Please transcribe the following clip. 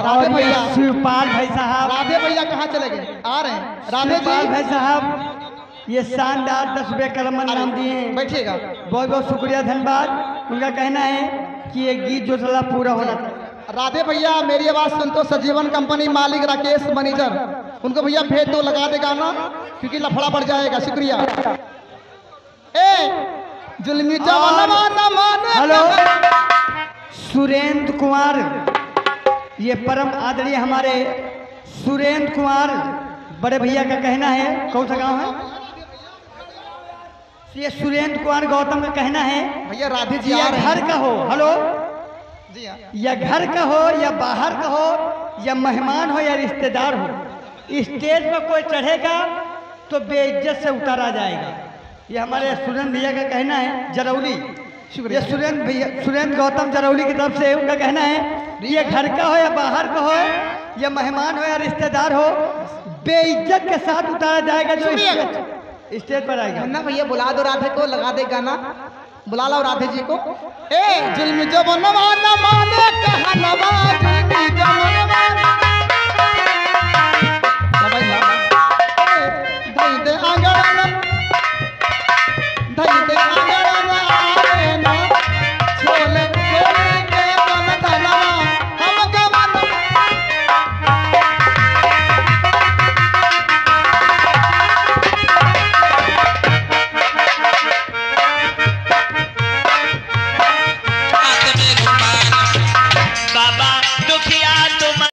राधे भैया, शिवपाल भाई साहब, राधे भैया कहाँ चले गए? आ रहे हैं राधे शिवपाल जी। भाई साहब ये शानदार 10 रुपये का रमन नाम दिए हैं। बैठिएगा। बहुत बहुत शुक्रिया, धन्यवाद। उनका कहना है कि ये गीत जो चला पूरा होना था। राधे भैया मेरी आवाज सुन तो सजीवन कंपनी मालिक राकेश मैनेजर, उनको भैया भेज दो, लगा दे गाना क्योंकि लफड़ा बढ़ जाएगा। शुक्रिया। जुल्मी जवाना न माने। हेलो सुरेंद्र कुमार, ये परम आदरणीय हमारे सुरेंद्र कुमार बड़े भैया का कहना है। कौन सा गांव है? ये सुरेंद्र कुमार गौतम का कहना है भैया राधे जी या आ रहे हैं। घर का हो, हेलो जी हाँ। या घर का हो या बाहर का हो या मेहमान हो या रिश्तेदार हो, स्टेज पर कोई चढ़ेगा तो बेइज्जत से उतारा जाएगा। ये हमारे सुरेंद्र भैया का कहना है, जरौली। ये सुरेंद्र भैया, सुरेंद्र गौतम जरौली की तरफ से उनका कहना है ये घर का हो या बाहर का हो या मेहमान हो या रिश्तेदार हो, बेइज्जत के साथ उतारा जाएगा जो स्टेज पर आएगा। ना भैया बुला दो राधे को, लगा दे गाना, बुला लो राधे जी को। जुल्म जब न माने कहा न